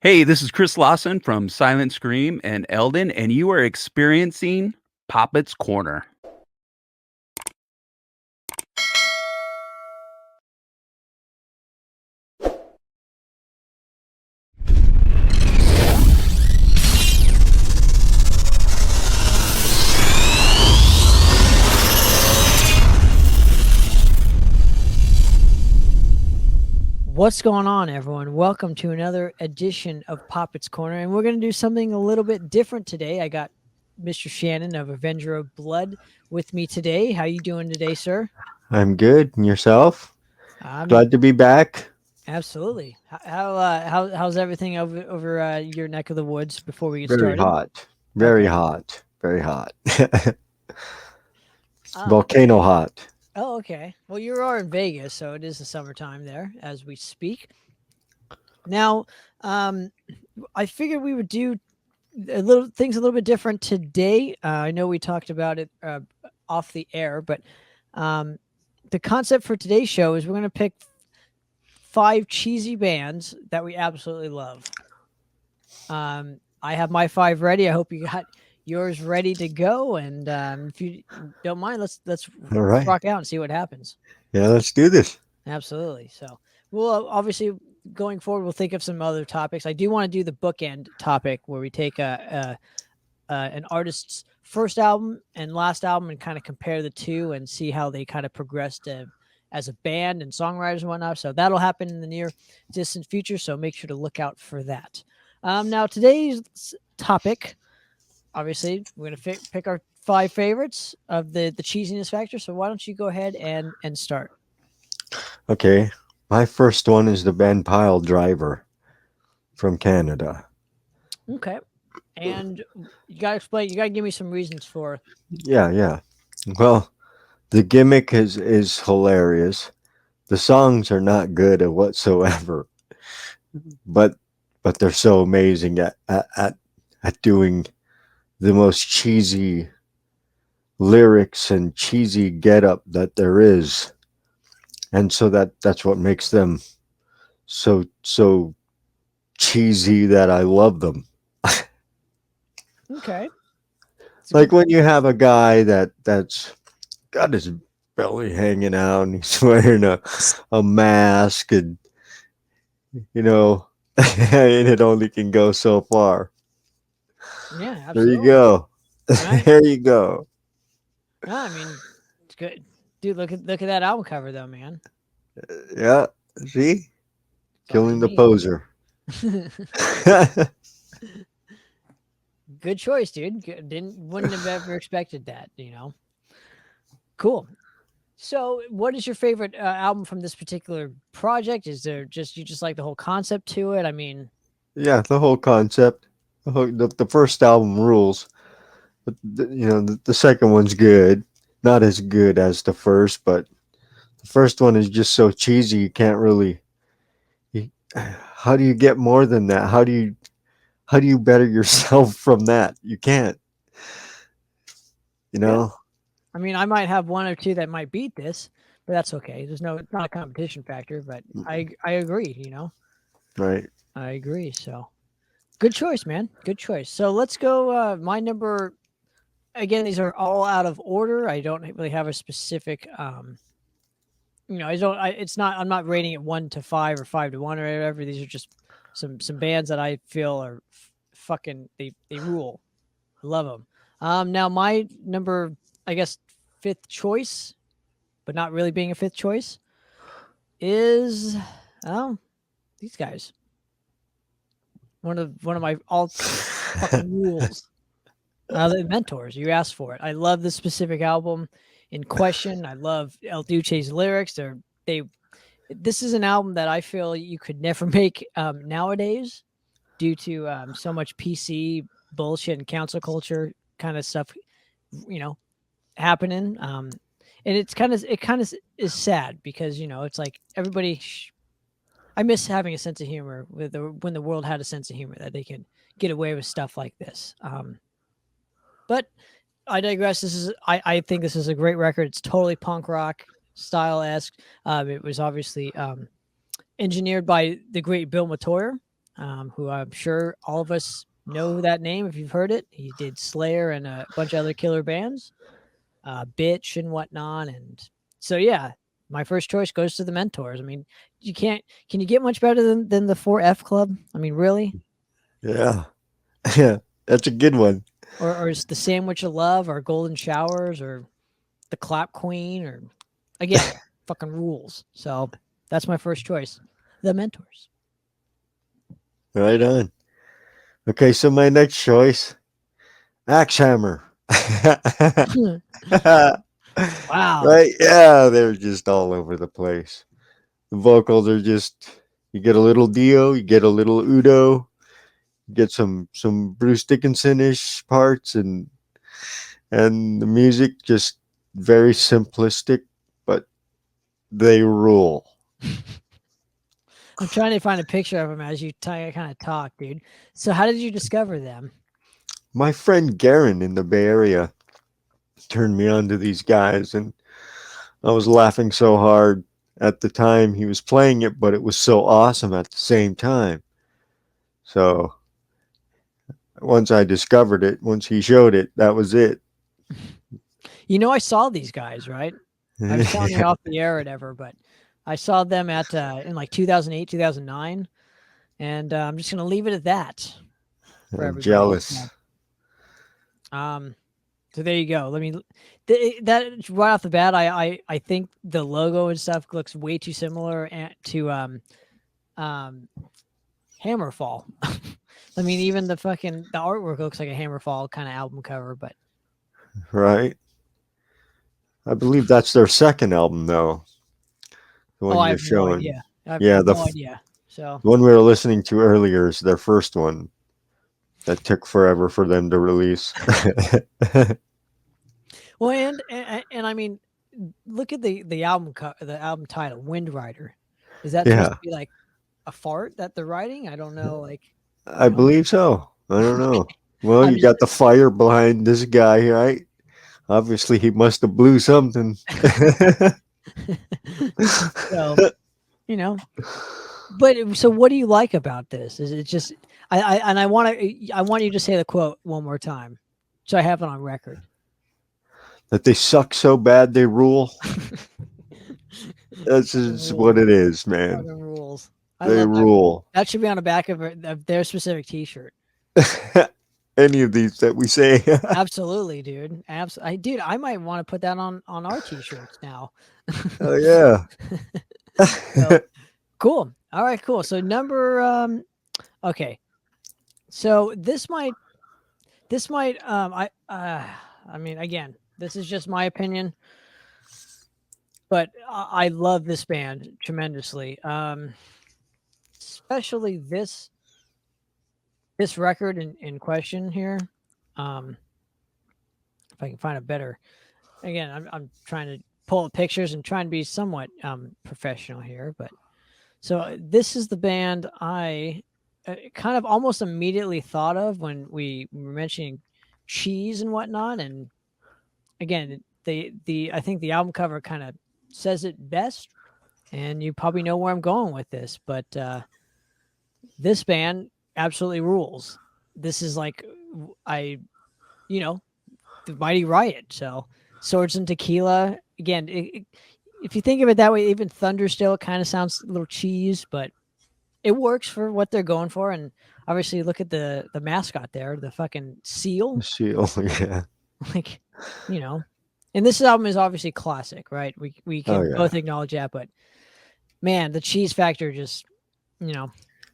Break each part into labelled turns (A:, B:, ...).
A: Hey, this is Chris Lawson from Silent Scream and Eldon, and you are experiencing Poppet's Corner.
B: What's going on, everyone? Welcome to another edition of Poppet's Corner, and we're going to do something a little bit different today. I got Mr. Shannon of Avenger of Blood with me today. How you doing today, sir?
C: I'm good. And yourself?
B: I'm
C: Glad to be back.
B: absolutely. How's everything over your neck of the woods before we get
C: Very
B: started?
C: hot. Very
B: Okay.
C: hot. Very hot.
B: Uh,
C: Volcano hot.
B: oh, okay. Well, you are in Vegas, so it is the summertime there as we speak. Now, um, I figured we would do a little bit different today. I know we talked about it off the air, but um, the concept for today's show is we're going to pick 5 cheesy bands that we absolutely love. I have my 5 ready. I hope you got yours ready to go. And if you don't mind, let's
C: All right.
B: rock out and see what happens.
C: Yeah, let's do this.
B: Absolutely. So we'll obviously going forward, we'll think of some other topics. I do want to do the bookend topic where we take an artist's first album and last album and kind of compare the two and see how they kind of progressed as a band and songwriters and whatnot. So that'll happen in the near distant future. So make sure to look out for that. Now today's topic, obviously, we're gonna pick our 5 favorites of the cheesiness factor. So why don't you go ahead and start?
C: Okay. My first one is the band Pile Driver from Canada.
B: Okay. And you gotta explain. You gotta give me some reasons for.
C: Yeah, yeah. Well, the gimmick is hilarious. The songs are not good whatsoever, but they're so amazing at doing the most cheesy lyrics and cheesy getup that there is, and so that's what makes them so cheesy that I love them.
B: Okay. It's a
C: Like
B: good.
C: when you have a guy that's got his belly hanging out and he's wearing a mask, and you know and it only can go so far.
B: Yeah,
C: There you
B: absolutely.
C: go.
B: Right.
C: There you go.
B: No, I mean, it's good, dude. Look at that album cover, though, man.
C: Yeah, see,
B: Fucking
C: killing the
B: neat.
C: poser.
B: Good choice, dude. Wouldn't have ever expected that. Cool. So, what is your favorite album from this particular project? Is there just you just like the whole concept to it? I mean,
C: Yeah, the whole concept. The first album rules, but the second one's good. Not as good as the first, but the first one is just so cheesy. You can't really. You, how do you get more than that? How do you better yourself from that? You can't. You
B: yeah.
C: know.
B: I mean, I might have one or two that might beat this, but that's okay. It's not a competition factor. But I agree.
C: Right.
B: I agree. So good choice, man. Good choice. So let's go. My number again. These are all out of order. I don't really have a specific. I don't. It's not. I'm not rating it 1 to 5 or 5 to 1 or whatever. These are just some bands that I feel are fucking. They rule. I love them. Now my number, I guess, fifth choice, but not really being a fifth choice, is oh these guys. One of my all fucking rules. The Mentors. You asked for it. I love this specific album in question. I love El Duce's lyrics. They. This is an album that I feel you could never make nowadays due to so much PC bullshit and council culture kind of stuff, you know, happening. And it kind of is sad because it's like everybody. I miss having a sense of humor when the world had a sense of humor that they could get away with stuff like this. But I digress. I think this is a great record. It's totally punk rock style esque. It was obviously engineered by the great Bill Matoyer. who I'm sure all of us know that name if you've heard it. He did Slayer and a bunch of other killer bands, Bitch and whatnot. And so, yeah, my first choice goes to the Mentors. I mean, you can't, can you get much better than the 4F Club? I mean, really?
C: Yeah. Yeah. That's a good one.
B: Or is the Sandwich of Love or Golden Showers or the Clap Queen or, again, fucking rules. So that's my first choice. The Mentors.
C: Right on. Okay, so my next choice, Axe Hammer.
B: Wow.
C: Right? Yeah, they're just all over the place. The vocals are just, you get a little Dio, you get a little Udo, you get some Bruce Dickinson-ish parts, and the music just very simplistic, but they rule.
B: I'm trying to find a picture of them as you kind of talk, dude. So how did you discover them?
C: My friend Garen in the Bay Area turned me on to these guys, and I was laughing so hard at the time he was playing it, but it was so awesome at the same time. So once I discovered it, once he showed it, that was it.
B: You know, I saw these guys, right? I was telling you off the air or whatever, but I saw them at in like 2008, 2009, and I'm just gonna leave it at that for
C: I'm
B: everybody.
C: jealous.
B: Um, so there you go. Let me that right off the bat. I think the logo and stuff looks way too similar to um Hammerfall. I mean, even the artwork looks like a Hammerfall kind of album cover, but
C: Right? I believe that's their second album, though. The
B: oh,
C: one
B: I
C: you're
B: have no
C: showing.
B: idea. I have
C: Yeah,
B: no idea. So
C: the one we were listening to earlier is their first one that took forever for them to release.
B: well, and I mean, look at the the album title, Wind Rider. Is that supposed
C: Yeah,
B: to be like a fart that they're writing? I don't know. Like,
C: I believe so. I don't know. Well,
B: I'm
C: you
B: just
C: got the fire behind this guy, right? Obviously, he must have blew something.
B: so you know. But so, what do you like about this? Is it just I want you to say the quote one more time, so I have it on record.
C: That they suck so bad they rule. That's just what
B: Rules,
C: it is, man.
B: fucking rules. I
C: They
B: love that.
C: rule.
B: That should be on the back of their specific T-shirt.
C: Any of these that we say.
B: Absolutely, dude. Dude, I might want to put that on our T-shirts now.
C: Oh yeah.
B: So cool. All right, cool. So number okay. So this might I mean, again, this is just my opinion, but I love this band tremendously. Especially this record in question here. Um if I can find a better, again, I'm trying to pull up pictures and trying to be somewhat professional here, but so this is the band I kind of almost immediately thought of when we were mentioning cheese and whatnot. And again, the I think the album cover kind of says it best, and you probably know where I'm going with this. But this band absolutely rules. This is like I, you know, the Mighty Riot. So Swords and Tequila. Again, if you think of it that way, even Thunder still kind of sounds a little cheese, but it works for what they're going for. And obviously, look at the mascot there, the fucking seal.
C: Seal, yeah.
B: Like, you know, and this album is obviously classic, right? We
C: Oh
B: can
C: yeah.
B: both acknowledge that, but man, the cheese factor just, you know,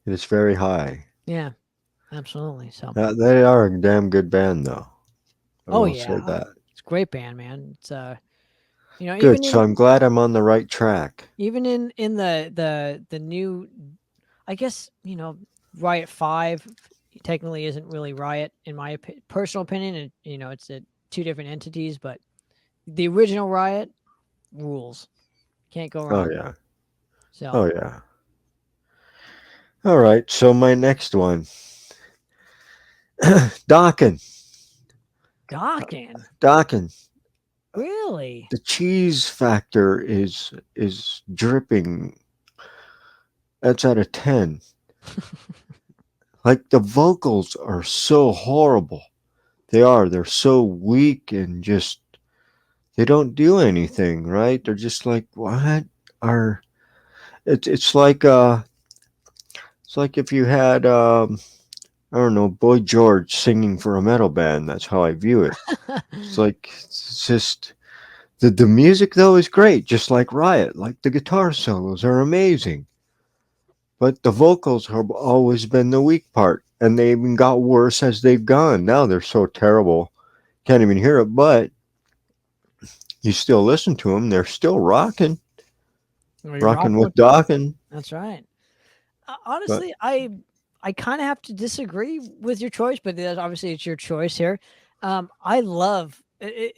C: It's very high.
B: yeah, absolutely. So,
C: They are a damn good band, though. I
B: oh
C: will say
B: yeah,
C: that.
B: it's a great band, man. It's you know,
C: Good. So I'm glad I'm on the right track.
B: even in the new, I guess, you know, Riot 5 technically isn't really Riot in my personal opinion, and you know, it's two different entities, but the original Riot rules. Can't go
C: Oh
B: wrong.
C: yeah.
B: So,
C: Oh yeah. All right. So my next one, Dawkins.
B: Gawkin,
C: Dawkins.
B: really?
C: The cheese factor is dripping. That's out of 10. Like the vocals are so horrible. They are. They're so weak and just they don't do anything, right? They're just like what are it's like if you had I don't know, Boy George singing for a metal band. That's how I view it. It's like it's just the music though is great, just like Riot. Like the guitar solos are amazing, but the vocals have always been the weak part, and they even got worse as they've gone. Now they're so terrible, can't even hear it. But you still listen to them; they're still
B: Well, you're
C: rocking
B: rocking
C: with
B: with Doc.
C: Dawkins.
B: That's right.
C: But
B: Honestly, I kind of have to disagree with your choice, but obviously it's your choice here. I love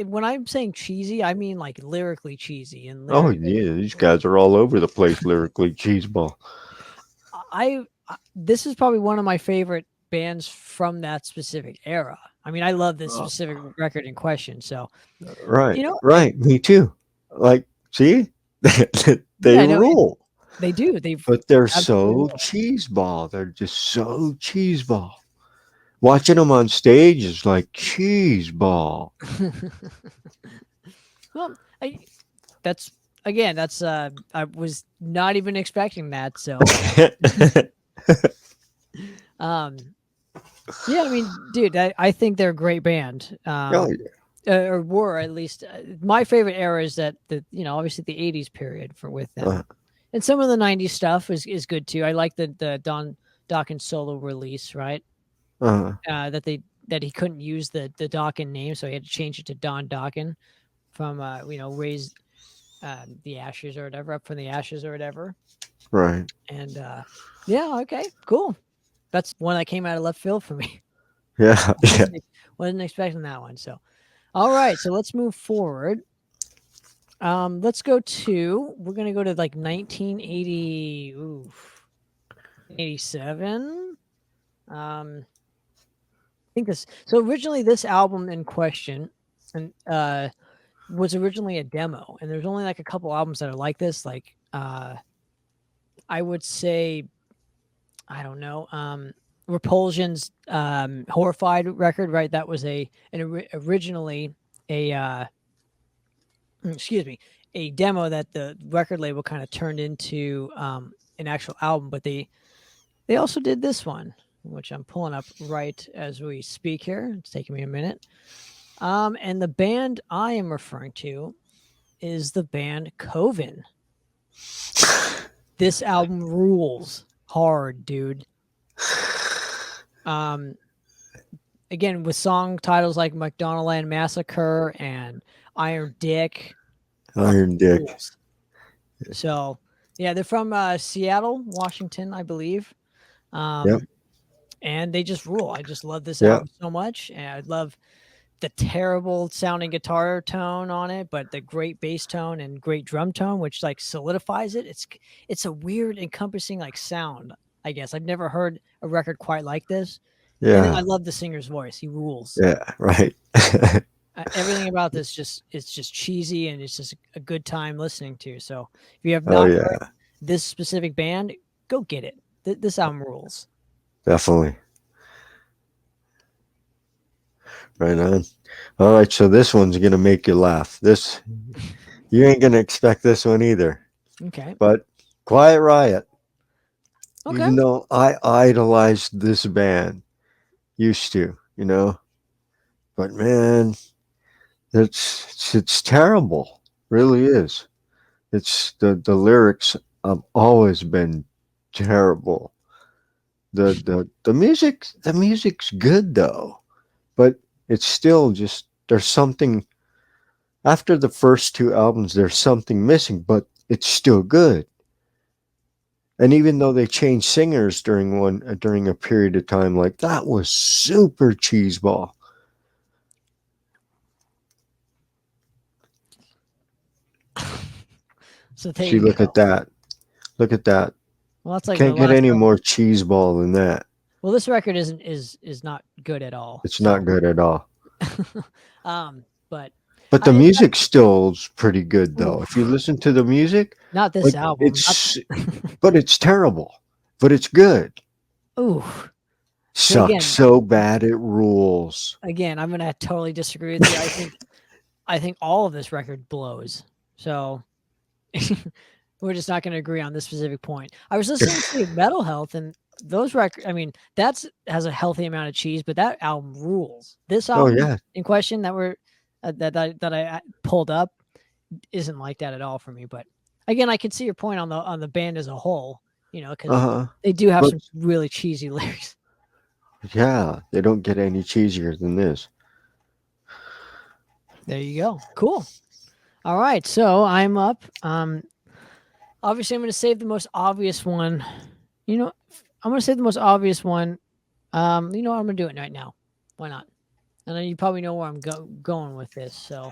B: when I'm saying cheesy, I mean like lyrically cheesy and
C: oh
B: lyrically.
C: yeah, these guys are all over the place lyrically. Cheeseball,
B: This is probably one of my favorite bands from that specific era. I mean, I love this
C: oh,
B: specific record in question. So
C: right,
B: you know,
C: right. Me too. Like, see, they
B: yeah, I know
C: rule.
B: they do. They've
C: But they're
B: absolutely.
C: so cheeseball. They're just so cheeseball. Watching them on stage is like cheeseball.
B: Well, I that's again, that's I was not even expecting that. So um yeah, I mean, dude, I think they're a great band.
C: Oh,
B: Or were at least my favorite era is that obviously the 80s period for with
C: yeah.
B: them. And some of the 90s stuff is good too. I like the Don Dawkins solo release, right? That he couldn't use the Dawkins name, so he had to change it to Don Dawkins from raise the ashes or whatever, up from the ashes or whatever.
C: Right.
B: And yeah, okay, cool. That's one that came out of left field for me.
C: Yeah. Yeah.
B: Wasn't expecting that one. So all right, so let's move forward. Let's go to we're gonna go to like 1980, 87. I think this. So originally, this album in question, and was originally a demo, and there's only like a couple albums that are like this. Like I would say, I don't know, Repulsion's Horrified record, right? That was originally a excuse me, a demo that the record label kind of turned into an actual album, but they also did this one, which I'm pulling up right as we speak here. It's taking me a minute. And the band I am referring to is the band Coven. This album rules hard, dude. Again, with song titles like McDonaldland Massacre and Iron Dick.
C: Iron Dick.
B: Rules. So, yeah, they're from Seattle, Washington, I believe.
C: Yep.
B: And they just rule. I just love this
C: Yep.
B: album so much. And I love the terrible sounding guitar tone on it, but the great bass tone and great drum tone, which like solidifies it. It's a weird encompassing like sound, I guess. I've never heard a record quite like this. And then I
C: Yeah.
B: love the singer's voice. He rules.
C: Yeah. Right.
B: Everything about this it's just cheesy and it's just a good time listening to. So if you have
C: Oh
B: not heard
C: yeah.
B: this specific band, go get it. This album rules.
C: Definitely. Right on. All right. So this one's gonna make you laugh. This you ain't gonna expect this one either.
B: Okay.
C: But Quiet Riot.
B: Okay.
C: Even though I idolized this band, used to, but man, it's terrible. Really is. It's the lyrics have always been terrible. The music's good though, but it's still just there's something after the first two albums. There's something missing, but it's still good. And even though they changed singers during a period of time, like that was super cheeseball.
B: So there
C: See,
B: you
C: look
B: go.
C: at that. Look at that.
B: Well, that's like the
C: Can't get
B: last
C: any
B: record.
C: more cheeseball than that.
B: Well, this record is not good at all.
C: It's
B: So
C: not good at all.
B: but
C: But the
B: I
C: music still's pretty good though. If you
B: oof,
C: listen to the music,
B: not this
C: like
B: album.
C: it's but it's terrible. But it's good.
B: Ooh,
C: Sucks
B: again,
C: so bad it rules.
B: I'm gonna totally disagree with you. I think all of this record blows. So we're just not going to agree on this specific point. I was listening to Metal Health, and those records. I mean, that's has a healthy amount of cheese, but that album rules. This
C: Oh
B: album
C: yeah,
B: in question that we're that I pulled up isn't like that at all for me. But again, I can see your point on the band as a whole. You know, because
C: uh-huh.
B: they do have
C: But
B: some really cheesy lyrics.
C: yeah, they don't get any cheesier than this.
B: There you go. Cool. All right, so I'm up. Obviously, I'm going to save the most obvious one. You know, I'm going to save the most obvious one. You know what? I'm going to do it right now. Why not? And then you probably know where I'm going with this. So,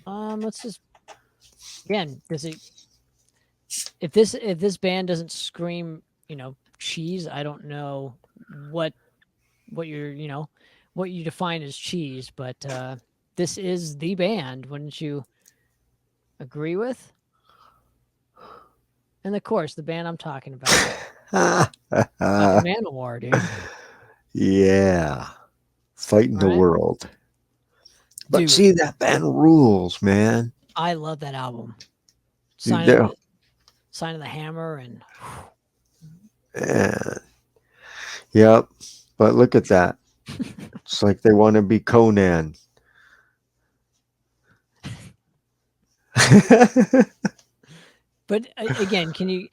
B: let's just again. Does it? If this band doesn't scream, cheese, I don't know what what you're what you define as cheese. But this is the band. Wouldn't you agree with? And of course, the band I'm talking about, talking Manowar, dude.
C: Yeah, fighting
B: All
C: the
B: right,
C: world. But
B: dude.
C: see, that band rules, man.
B: I love that album.
C: Dude,
B: Sign of
C: they're-
B: the Sign of the Hammer and
C: yeah, yep. But look at that. It's like they want to be Conan.
B: but again, can you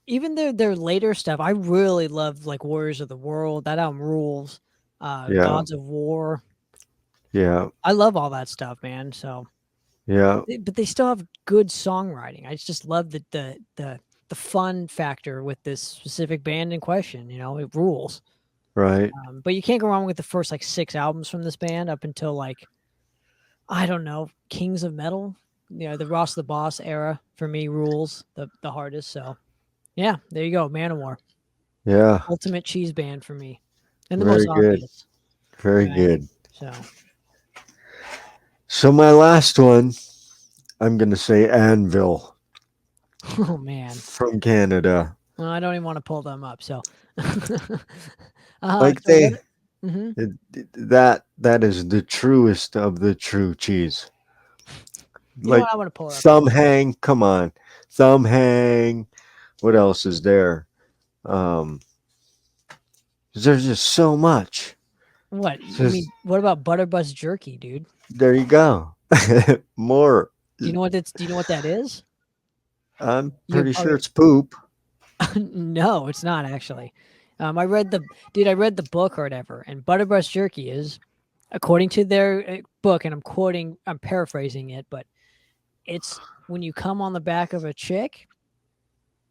B: even their later stuff? I really love like Warriors of the World. That album rules.
C: Yeah,
B: Gods of War.
C: yeah,
B: I love all that stuff, man. So,
C: yeah.
B: but they still have good songwriting. I just love the fun factor with this specific band in question. You know, it rules.
C: Right.
B: But you can't go wrong with the first like 6 albums from this band up until like I don't know, Kings of Metal. You know, the Ross the Boss era for me rules the hardest. So yeah, there you go, Manowar,
C: Yeah.
B: ultimate cheese band for me, and the most
C: Very good.
B: obvious.
C: Very
B: Right.
C: good.
B: So
C: So my last one, I'm gonna say Anvil
B: oh man,
C: from Canada.
B: well, I don't even want to pull them up. So
C: Like
B: so what?
C: they
B: Mm-hmm.
C: that is the truest of the true cheese.
B: You know
C: Like
B: what? I want to pull it up right
C: Thumb Hang, come on. Thumb Hang. What else is there? Um there's just so much.
B: now. What?
C: It's
B: I mean,
C: just
B: what about Butterbus Jerky, dude?
C: there you go. More.
B: Do you know what that's? Do you know what that is?
C: I'm
B: You
C: pretty sure
B: probably
C: it's poop.
B: no, it's not actually. I read I read the book or whatever, and Butterbreast Jerky is, according to their book, and I'm paraphrasing it, but it's when you come on the back of a chick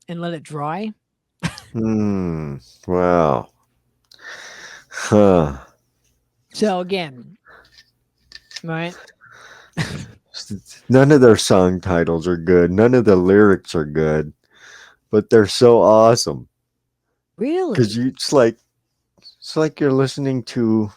B: and let it dry.
C: Hmm. Wow. Huh.
B: So again, right?
C: None of their song titles are good. None of the lyrics are good, but they're so awesome because
B: Really?
C: it's like you're listening to.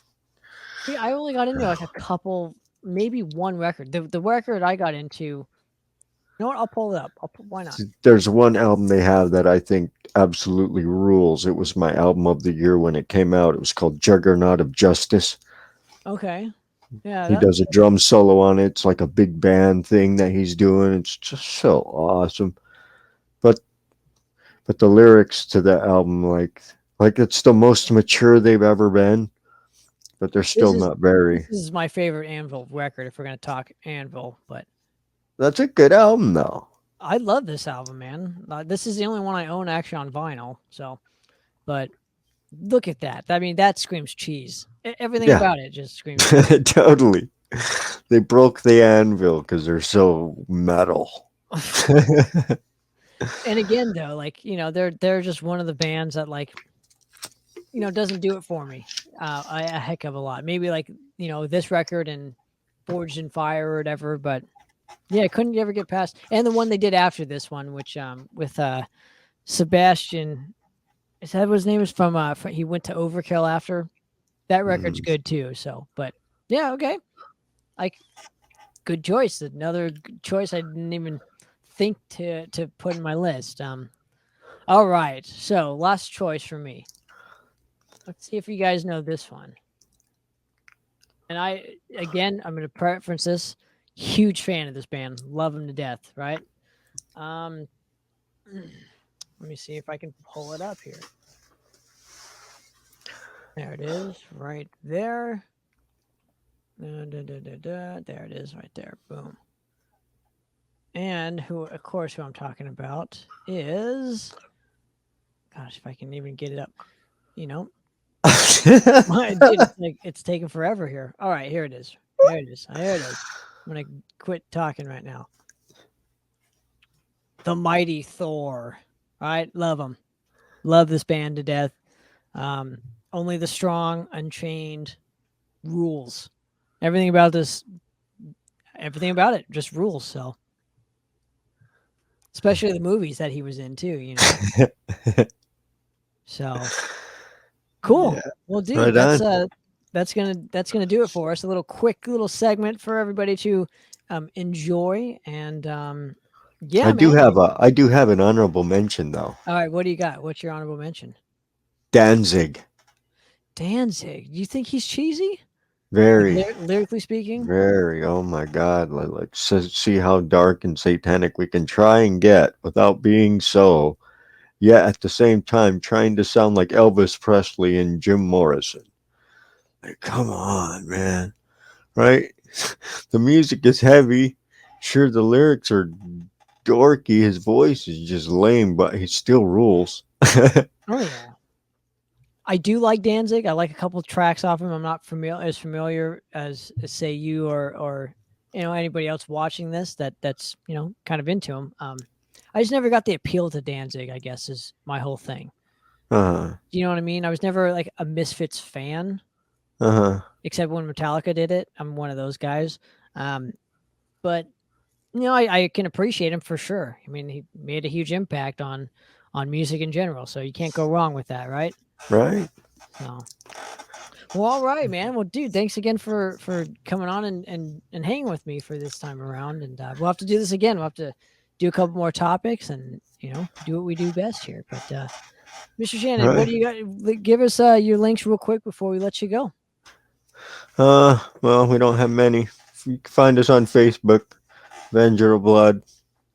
B: See, I only got into like a couple, maybe one record. The record I got into. You know what? I'll pull it up. Why not?
C: There's one album they have that I think absolutely rules. It was my album of the year when it came out. It was called Juggernaut of Justice.
B: Okay. Yeah.
C: He does a drum solo on it. It's like a big band thing that he's doing. It's just so awesome. But but the lyrics to that album, like it's the most mature they've ever been, but they're
B: This
C: still
B: is
C: not very.
B: this is my favorite Anvil record if we're gonna talk Anvil, but
C: That's a good album though.
B: I love this album, man. This is the only one I own actually on vinyl. So, but look at that. I mean, that screams cheese. Everything
C: Yeah,
B: about it just screams cheese.
C: totally. They broke the anvil because they're so metal.
B: And again, though, like they're just one of the bands that like doesn't do it for me a heck of a lot. Maybe like this record and Forged in Fire or whatever, but yeah, I couldn't ever get past. And the one they did after this one, which with Sebastian, is that what his name is from he went to Overkill after. That record's
C: Mm.
B: good too. So, but yeah, okay. Like good choice. Another choice I didn't even think to put in my list. All right. So last choice for me. Let's see if you guys know this one. And I'm going to preference this. Huge fan of this band. Love them to death, right? Let me see if I can pull it up here. There it is, right there. There it is, right there. Boom. And who I'm talking about is, gosh, if I can even get it up, dude, it's taking forever here. All right, here it is. There it is. There it is. I'm gonna quit talking right now. The Mighty Thor. All right, love them. Love this band to death. Only the Strong, Unchained, rules. Everything about it just rules. So, especially the movies that he was in too. So cool.
C: Yeah,
B: Well, dude,
C: right on.
B: that's gonna do it for us. A quick little segment for everybody to enjoy. And yeah,
C: I do
B: man.
C: have an honorable mention though.
B: All right, what do you got? What's your honorable mention?
C: Danzig.
B: Danzig. Do you think he's cheesy?
C: Very,
B: Lyrically speaking?
C: very. Oh my God! Let's see how dark and satanic we can try and get without being so. Yet at the same time, trying to sound like Elvis Presley and Jim Morrison. Like, come on, man! Right? The music is heavy. Sure, the lyrics are dorky. His voice is just lame, but he still rules.
B: Oh yeah. I do like Danzig. I like a couple of tracks off him. I'm not familiar as say you or anybody else watching this that's kind of into him. I just never got the appeal to Danzig, I guess, is my whole thing.
C: Uh-huh.
B: You know what I mean? I was never like a Misfits fan,
C: Uh-huh.
B: except when Metallica did it. I'm one of those guys. But I can appreciate him for sure. I mean, he made a huge impact on music in general, so you can't go wrong with that, right?
C: Right.
B: So, well, all right, man. Well, dude, thanks again for coming on and hanging with me for this time around. And we'll have to do this again. We'll have to do a couple more topics and do what we do best here. But Mr. Shannon, what
C: Right.
B: do you got? Give us your links real quick before we let you go.
C: Well, we don't have many. You can find us on Facebook, Avenger of Blood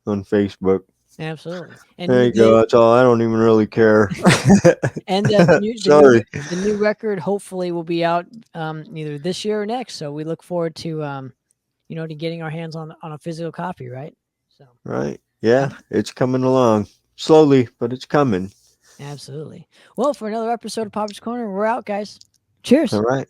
C: on Facebook.
B: Absolutely. And
C: There you go. That's all. I don't even really care.
B: And
C: Sorry.
B: the new record hopefully will be out either this year or next. So we look forward to to getting our hands on a physical copy, right? So
C: Right. Yeah, it's coming along slowly, but it's coming.
B: absolutely. Well, for another episode of Popper's Corner, we're out, guys. Cheers.
C: All right.